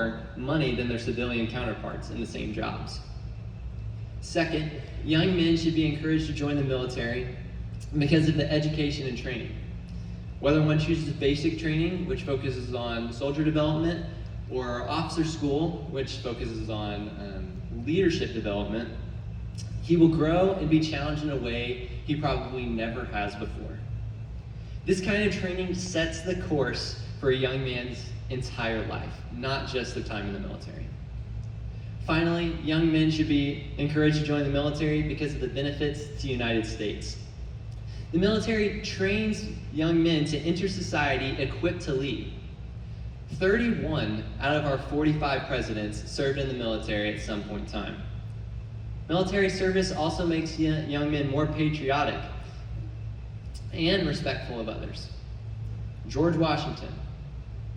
more money than their civilian counterparts in the same jobs. Second, young men should be encouraged to join the military because of the education and training. Whether one chooses basic training, which focuses on soldier development, or officer school, which focuses on leadership development, he will grow and be challenged in a way he probably never has before. This kind of training sets the course for a young man's entire life, not just their time in the military. Finally, young men should be encouraged to join the military because of the benefits to the United States. The military trains young men to enter society equipped to lead. 31 out of our 45 presidents served in the military at some point in time. Military service also makes young men more patriotic and respectful of others. George Washington,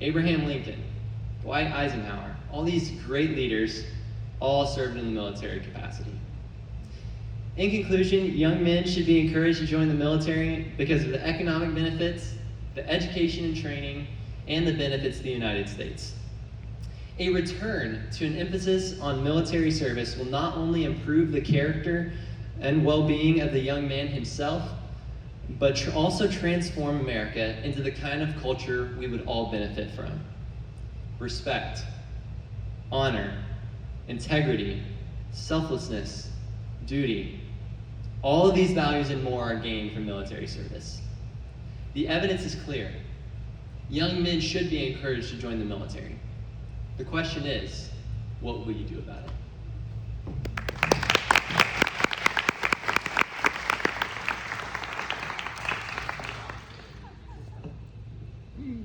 Abraham Lincoln, Dwight Eisenhower, all these great leaders all served in the military capacity. In conclusion, young men should be encouraged to join the military because of the economic benefits, the education and training, and the benefits to the United States. A return to an emphasis on military service will not only improve the character and well-being of the young man himself, but also transform America into the kind of culture we would all benefit from. Respect, honor, integrity, selflessness, duty. All of these values and more are gained from military service. The evidence is clear. Young men should be encouraged to join the military. The question is, what will you do about it?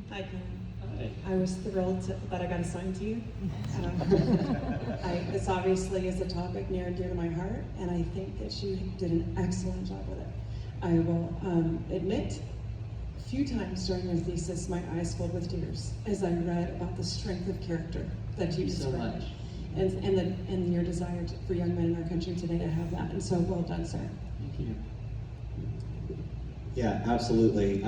Hi, Kellen. Hi. I was thrilled that I got assigned to you. This obviously is a topic near and dear to my heart, and I think that you did an excellent job with it. I will admit, a few times during your thesis, my eyes filled with tears as I read about the strength of character that you described. So much. And your desire for young men in our country today to have that. And so well done, sir. Thank you. Yeah, absolutely.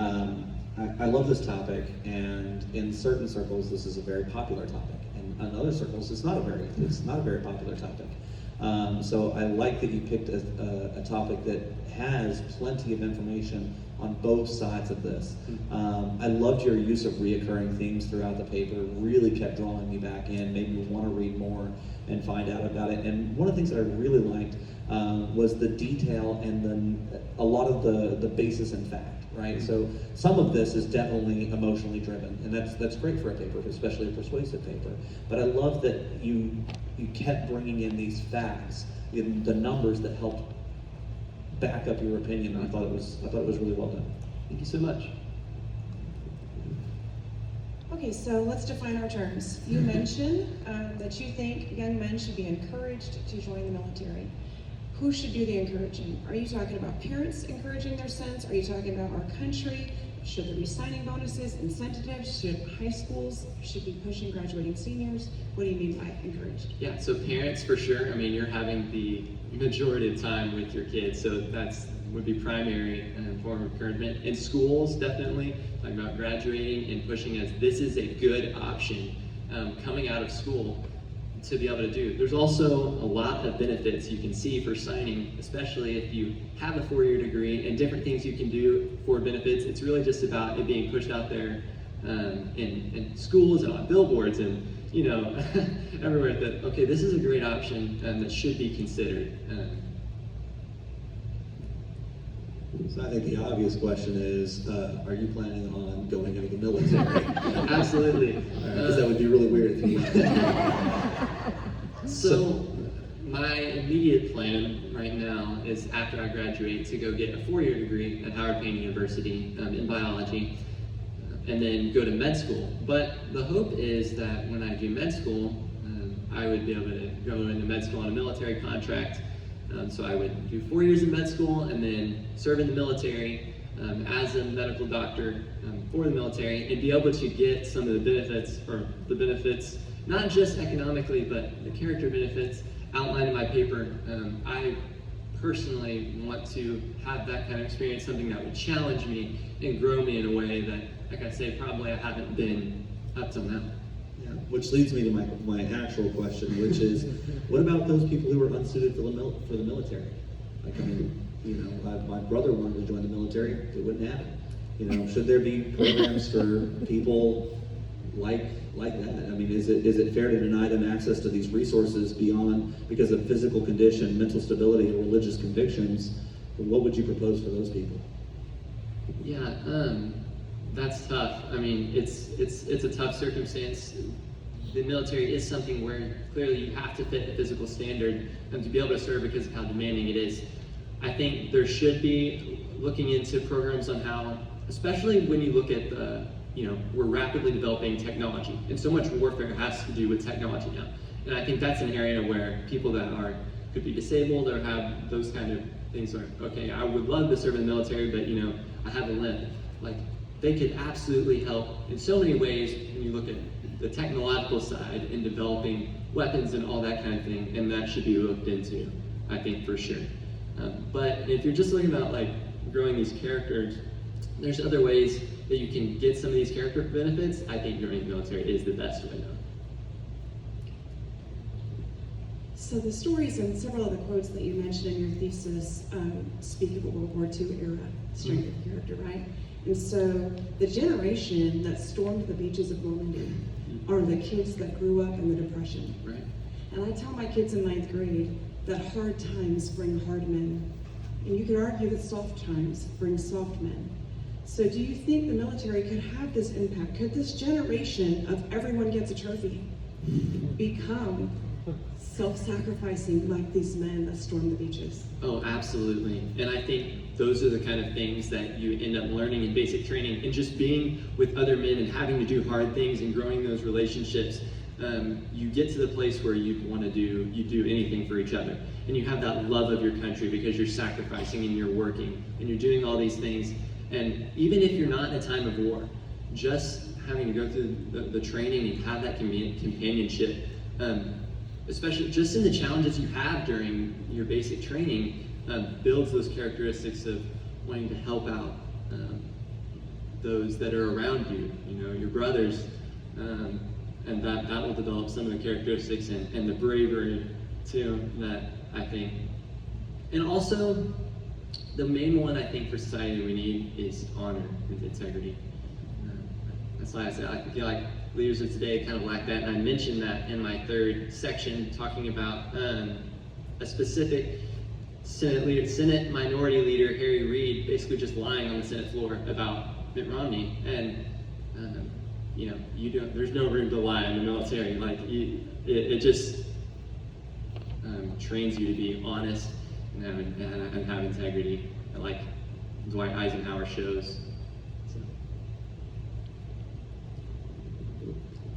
I love this topic, and in certain circles, this is a very popular topic, and in other circles, it's not a very popular topic. So I like that you picked a topic that has plenty of information on both sides of this. I loved your use of reoccurring themes throughout the paper. Really kept drawing me back in, made me want to read more and find out about it. And one of the things that I really liked was the detail and a lot of the basis and fact. Right, so some of this is definitely emotionally driven, and that's great for a paper, especially a persuasive paper. But I love that you kept bringing in these facts, the numbers that helped back up your opinion. And I thought it was really well done. Thank you so much. Okay, so let's define our terms. You mentioned that you think young men should be encouraged to join the military. Who should do the encouraging? Are you talking about parents encouraging their sons? Are you talking about our country? Should there be signing bonuses, incentives? Should high schools be pushing graduating seniors? What do you mean by encouraged? Yeah, so parents for sure. I mean, you're having the majority of time with your kids, so that's would be primary form of encouragement. In schools, definitely talking about graduating and pushing as this is a good option coming out of school to be able to do. There's also a lot of benefits you can see for signing, especially if you have a 4-year degree and different things you can do for benefits. It's really just about it being pushed out there in schools and on billboards and everywhere that, okay, this is a great option that should be considered. So I think the obvious question is, are you planning on going into the military? Absolutely. Because that would be really weird if you went. So my immediate plan right now is after I graduate to go get a 4-year degree at Howard Payne University in biology and then go to med school. But the hope is that when I do med school, I would be able to go into med school on a military contract. So I would do 4 years in med school and then serve in the military as a medical doctor for the military and be able to get some of the benefits, not just economically, but the character benefits outlined in my paper. I personally want to have that kind of experience, something that would challenge me and grow me in a way that, like I say, probably I haven't been up till now. Yeah, which leads me to my actual question, which is, what about those people who are unsuited for the military? Like, I mean, you know, my brother wanted to join the military, it wouldn't happen. You know, should there be programs for people like that? I mean, is it fair to deny them access to these resources because of physical condition, mental stability, or religious convictions? What would you propose for those people? Yeah, that's tough. I mean, it's a tough circumstance. The military is something where clearly you have to fit the physical standard to be able to serve because of how demanding it is. I think there should be looking into programs on how, especially when you look at we're rapidly developing technology, and so much warfare has to do with technology now. And I think that's an area where people that could be disabled or have those kind of things are, okay, I would love to serve in the military, but you know, I have a limp. Like, they could absolutely help in so many ways when you look at the technological side in developing weapons and all that kind of thing, and that should be looked into, I think, for sure. But if you're just looking about like growing these characters, there's other ways that you can get some of these character benefits. I think joining the military is the best way though. So the stories and several of the quotes that you mentioned in your thesis speak of a World War II era strength of character, right? And so the generation that stormed the beaches of Normandy are the kids that grew up in the Depression. Right. And I tell my kids in 9th grade that hard times bring hard men. And you could argue that soft times bring soft men. So do you think the military could have this impact? Could this generation of everyone gets a trophy become self-sacrificing like these men that storm the beaches? Oh, absolutely. And I think those are the kind of things that you end up learning in basic training, and just being with other men and having to do hard things and growing those relationships. You get to the place where you do anything for each other, and you have that love of your country because you're sacrificing and you're working and you're doing all these things. And even if you're not in a time of war, just having to go through the training and have that companionship, especially just in the challenges you have during your basic training, builds those characteristics of wanting to help out those that are around you, your brothers, and that will develop some of the characteristics and the bravery too, that I think. And also, the main one I think for society we need is honor and integrity. That's why I said I feel like leaders of today kind of lack that, and I mentioned that in my third section, talking about a specific Senate Minority Leader, Harry Reid, basically just lying on the Senate floor about Mitt Romney. And there's no room to lie in the military. Like, it just trains you to be honest and have integrity, like Dwight Eisenhower shows.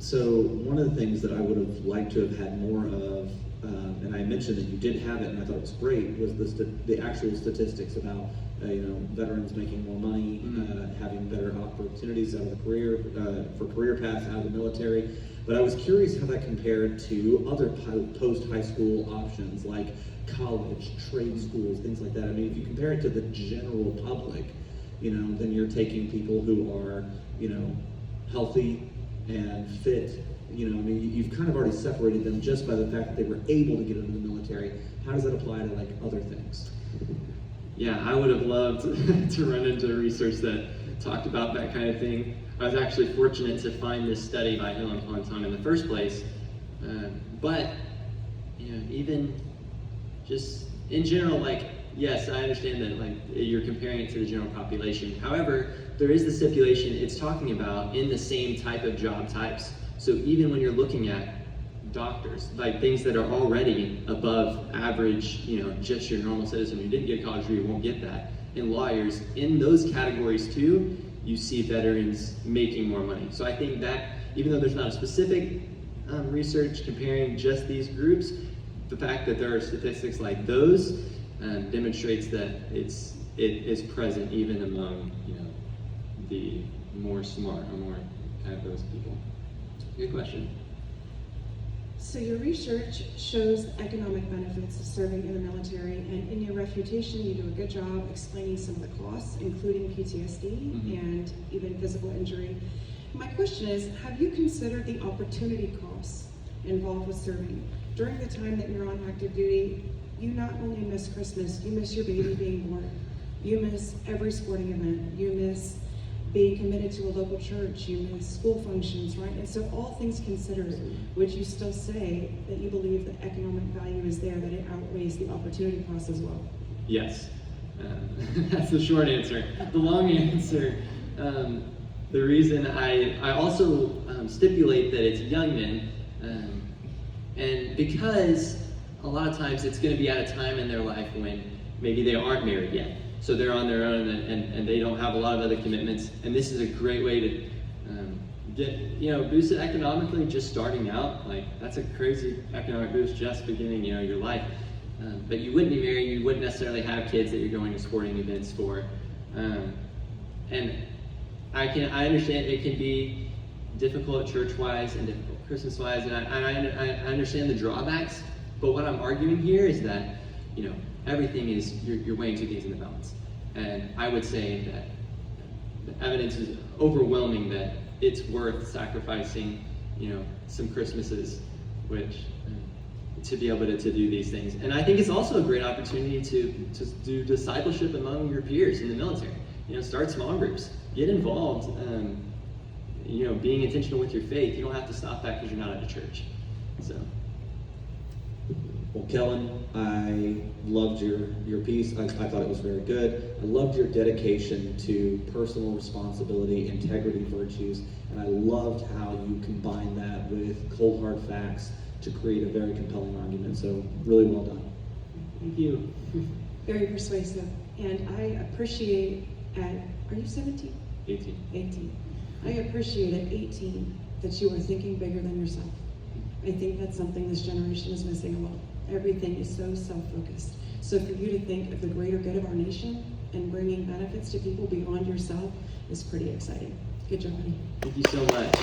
So one of the things that I would have liked to have had more of, and I mentioned that you did have it, and I thought it was great, was the actual statistics about veterans making more money, having better opportunities out of the career, for career paths out of the military. But I was curious how that compared to other post-high school options like college, trade schools, things like that. I mean, if you compare it to the general public, then you're taking people who are, healthy and fit. You've kind of already separated them just by the fact that they were able to get into the military. How does that apply to like other things? Yeah, I would have loved to run into research that talked about that kind of thing. I was actually fortunate to find this study by Ellen Ponton in the first place. But even just in general, yes, I understand that you're comparing it to the general population. However, there is the stipulation it's talking about in the same type of job types. So even when you're looking at doctors, like things that are already above average, just your normal citizen who didn't get a college degree won't get that. And lawyers, in those categories too, you see veterans making more money. So I think that even though there's not a specific research comparing just these groups, the fact that there are statistics like those demonstrates that it is present even among the more smart or more kind of those people. Good question. So your research shows economic benefits of serving in the military, and in your refutation you do a good job explaining some of the costs, including PTSD and even physical injury. My question is, have you considered the opportunity costs involved with serving? During the time that you're on active duty, you not only miss Christmas, you miss your baby being born. You miss every sporting event. You miss being committed to a local church. You miss school functions, right? And so all things considered, would you still say that you believe the economic value is there, that it outweighs the opportunity cost as well? Yes. That's the short answer. The long answer, the reason I also stipulate that it's young men, and because a lot of times it's going to be at a time in their life when maybe they aren't married yet. So they're on their own and they don't have a lot of other commitments. And this is a great way to get, boost it economically just starting out. Like, that's a crazy economic boost just beginning, your life. But you wouldn't be married, you wouldn't necessarily have kids that you're going to sporting events for. And I understand it can be difficult church-wise and difficult Christmas-wise, and I understand the drawbacks, but what I'm arguing here is that, everything is, you're weighing two things in the balance. And I would say that the evidence is overwhelming that it's worth sacrificing, some Christmases, which, to be able to do these things. And I think it's also a great opportunity to do discipleship among your peers in the military. Start small groups, get involved, being intentional with your faith. You don't have to stop that because you're not at a church. So. Well, Kellen, I loved your piece. I thought it was very good. I loved your dedication to personal responsibility, integrity, virtues, and I loved how you combined that with cold hard facts to create a very compelling argument. So really well done. Thank you. Very persuasive. And I appreciate are you 17? 18. 18. I appreciate at 18 that you are thinking bigger than yourself. I think that's something this generation is missing a lot. Everything is so self-focused. So for you to think of the greater good of our nation and bringing benefits to people beyond yourself is pretty exciting. Good job, honey. Thank you so much.